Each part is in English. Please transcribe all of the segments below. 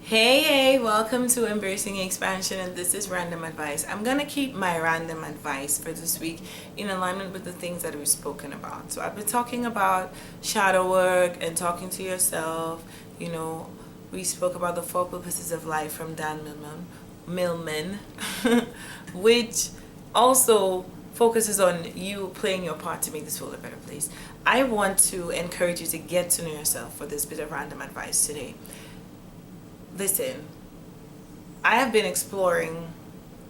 Hey, welcome to Embracing Expansion, and this is Random Advice. I'm gonna keep my random advice for this week in alignment with the things that we've spoken about. So I've been talking about shadow work and talking to yourself. We spoke about the four purposes of life from Dan Millman, which also focuses on you playing your part to make this world a better place. I want to encourage you to get to know yourself for this bit of random advice today. Listen, I have been exploring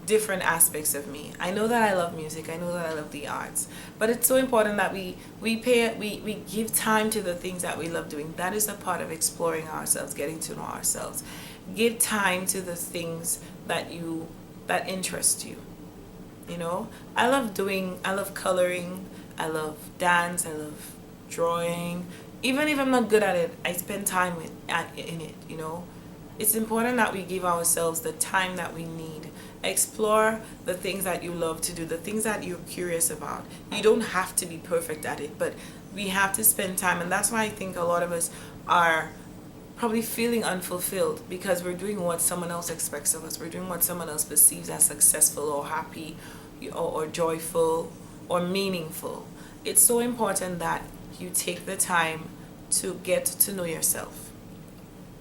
different aspects of me. I know that I love music. I know that I love the arts. But it's so important that we give time to the things that we love doing. That is a part of exploring ourselves, getting to know ourselves. Give time to the things that interest you. I love coloring, I love dance, I love drawing. Even if I'm not good at it, I spend time in it. It's important that we give ourselves the time that we need. Explore the things that you love to do, the things that you're curious about. You don't have to be perfect at it, but we have to spend time. And that's why I think a lot of us are probably feeling unfulfilled, because we're doing what someone else expects of us. We're doing what someone else perceives as successful or happy or joyful or meaningful. It's so important that you take the time to get to know yourself.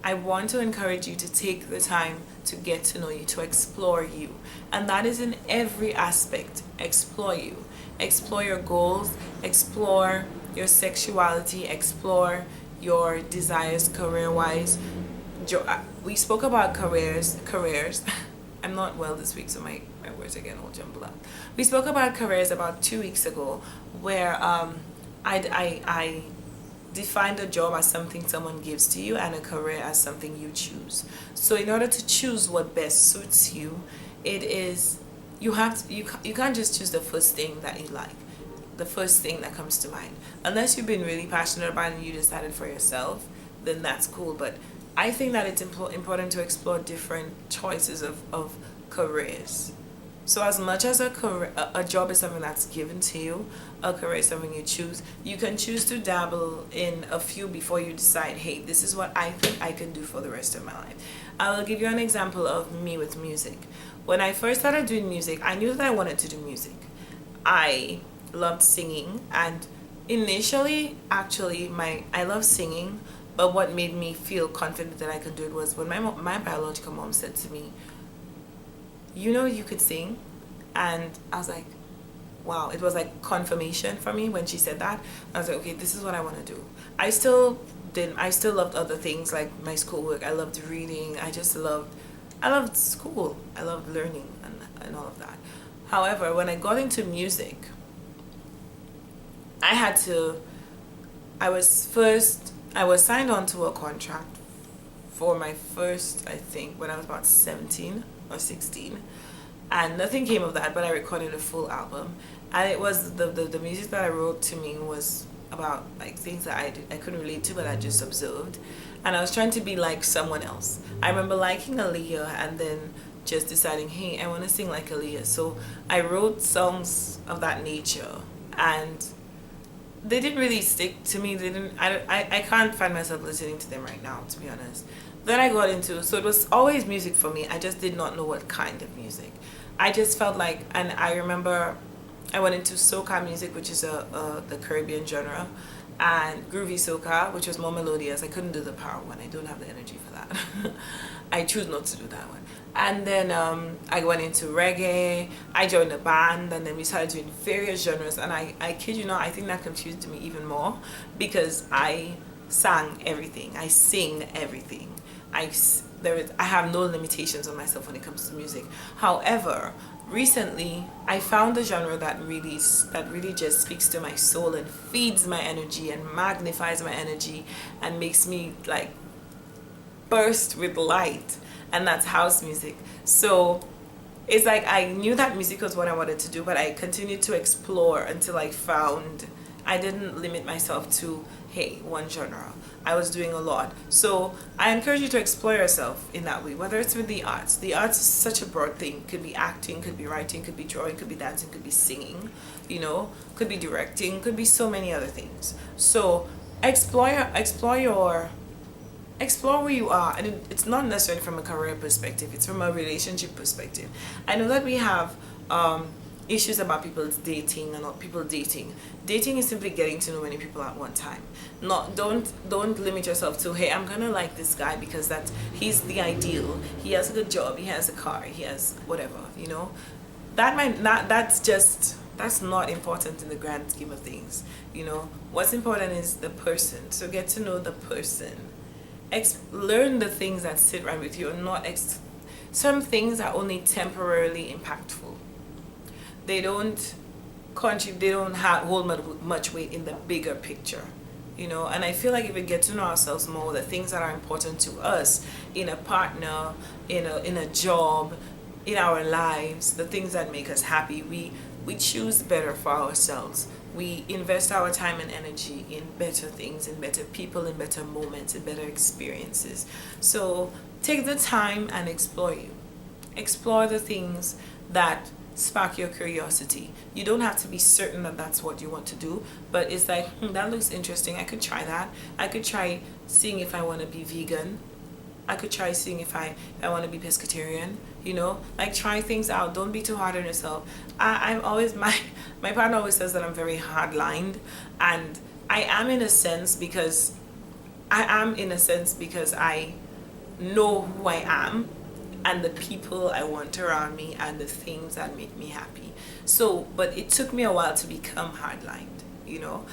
I want to encourage you to take the time to get to know you, to explore you. And that is in every aspect. Explore you. Explore your goals. Explore your sexuality. Explore your desires career-wise. We spoke about careers. I'm not well this week, so my words again all jumbled up. We spoke about careers about 2 weeks ago, where I defined a job as something someone gives to you and a career as something you choose. So in order to choose what best suits you, you can't just choose the first thing that you like, the first thing that comes to mind. Unless you've been really passionate about it and you decided for yourself, then that's cool. But I think that it's important to explore different choices of careers. So as much as a job is something that's given to you, a career is something you choose, you can choose to dabble in a few before you decide, hey, this is what I think I can do for the rest of my life. I will give you an example of me with music. When I first started doing music, I knew that I wanted to do music. I loved singing, and initially, actually, I love singing, but what made me feel confident that I could do it was when my biological mom said to me, you could sing. And I was like, wow. It was like confirmation for me when she said that. I was like, okay, this is what I want to do. I still loved other things like my schoolwork. I loved reading. I loved school. I loved learning and all of that. However, when I got into music, I was signed on to a contract for my first, I think, when I was about 17 or 16, and nothing came of that, but I recorded a full album. And it was the music that I wrote to me was about like things that I couldn't relate to, but I just observed, and I was trying to be like someone else. I remember liking Aaliyah and then just deciding, hey, I want to sing like Aaliyah. So I wrote songs of that nature, and they didn't really stick to me. I can't find myself listening to them right now, to be honest. Then I got into, so it was always music for me. I just did not know what kind of music. I just felt like, and I remember I went into soca music, which is the Caribbean genre, and groovy soca, which was more melodious. I couldn't do the power one. I don't have the energy for that. I choose not to do that one. And then I went into reggae. I joined a band, and then we started doing various genres. And I kid you not, I think that confused me even more, because I sang everything. I sing everything. I have no limitations on myself when it comes to music. However, recently I found a genre that really just speaks to my soul and feeds my energy and magnifies my energy and makes me like burst with light, and that's house music. So it's like I knew that music was what I wanted to do, but I continued to explore until I didn't limit myself to, hey, one genre. I was doing a lot. So I encourage you to explore yourself in that way, whether it's with the arts. The arts is such a broad thing. Could be acting, could be writing, could be drawing, could be dancing, could be singing, could be directing, could be so many other things. So explore explore where you are, and it's not necessarily from a career perspective, it's from a relationship perspective. I know that we have issues about people dating and not people dating is simply getting to know many people at one time. Not don't limit yourself to, hey, I'm gonna like this guy because that he's the ideal, he has a good job, he has a car, he has whatever, you know. That might not, that's not important in the grand scheme of things, you know. What's important is the person, so get to know the person. Learn the things that sit right with you, and not some things are only temporarily impactful. They don't contribute, they don't hold much weight in the bigger picture, you know. And I feel like if we get to know ourselves more, the things that are important to us in a partner, in a job, in our lives, the things that make us happy, we choose better for ourselves. We invest our time and energy in better things, in better people, in better moments, in better experiences. So take the time and explore you. Explore the things that spark your curiosity. You don't have to be certain that that's what you want to do, but it's like, that looks interesting. I could try that. I could try seeing if I want to be vegan. I could try seeing if I want to be pescatarian, you know, like try things out. Don't be too hard on yourself. I'm always, my partner always says that I'm very hard-lined, and I am in a sense because I know who I am and the people I want around me and the things that make me happy. So, but it took me a while to become hard-lined, you know.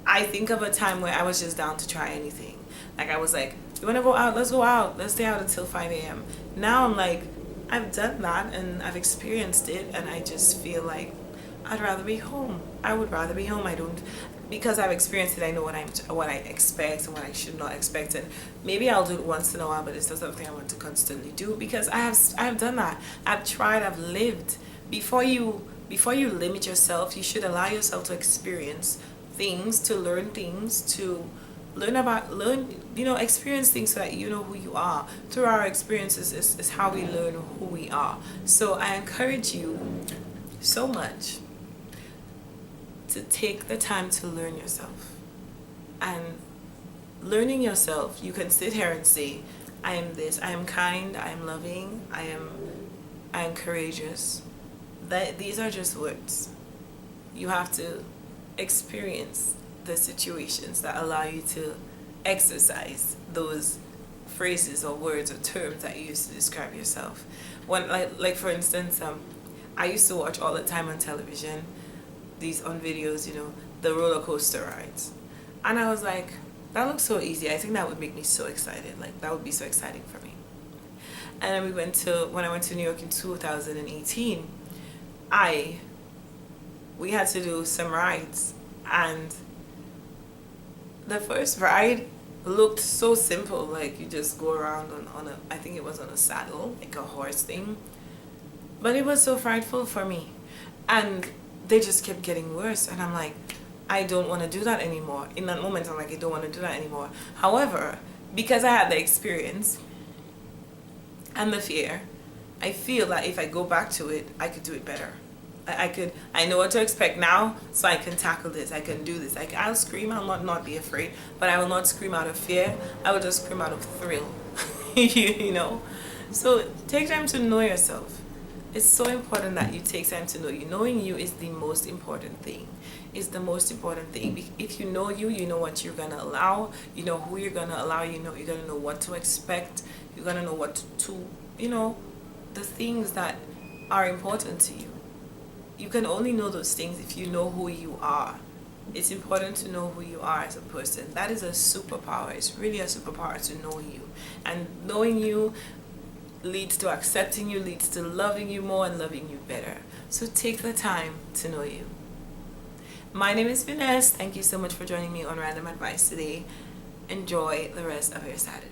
I think of a time where I was just down to try anything. Like I was like, you want to go out? Let's go out. Let's stay out until 5 a.m. Now I'm like, I've done that and I've experienced it, and I just feel like I'd rather be home. I would rather be home. I don't, because I've experienced it. I know what I expect and what I should not expect, and maybe I'll do it once in a while, but it's not something I want to constantly do because I have done that. I've tried. I've lived. Before you limit yourself, you should allow yourself to experience things, to learn things, to experience things so that you know who you are. Through our experiences is how we learn who we are. So I encourage you so much to take the time to learn yourself. And learning yourself, you can sit here and say, I am this, I am kind, I am loving, I am courageous. These are just words. You have to experience the situations that allow you to exercise those phrases or words or terms that you use to describe yourself. When like for instance, I used to watch all the time on television, on videos, you know, the roller coaster rides. And I was like, that looks so easy. I think that would make me so excited. Like that would be so exciting for me. And then when I went to New York in 2018, we had to do some rides, and the first ride looked so simple, like you just go around on a, I think it was on a saddle, like a horse thing. But it was so frightful for me. And they just kept getting worse. And I'm like, I don't want to do that anymore. In that moment, I'm like, I don't want to do that anymore. However, because I had the experience and the fear, I feel that if I go back to it, I could do it better. I know what to expect now, so I can tackle this. I can do this. I'll scream. I'll not be afraid, but I will not scream out of fear. I will just scream out of thrill. you know. So take time to know yourself. It's so important that you take time to know you. Knowing you is the most important thing. It's the most important thing. If you know you, you know what you're gonna allow. You know who you're gonna allow. You know you're gonna know what to expect. You're gonna know what to you know, the things that are important to you. You can only know those things if you know who you are. It's important to know who you are as a person. That is a superpower. It's really a superpower to know you. And knowing you leads to accepting you, leads to loving you more and loving you better. So take the time to know you. My name is Vanessa. Thank you so much for joining me on Random Advice today. Enjoy the rest of your Saturday.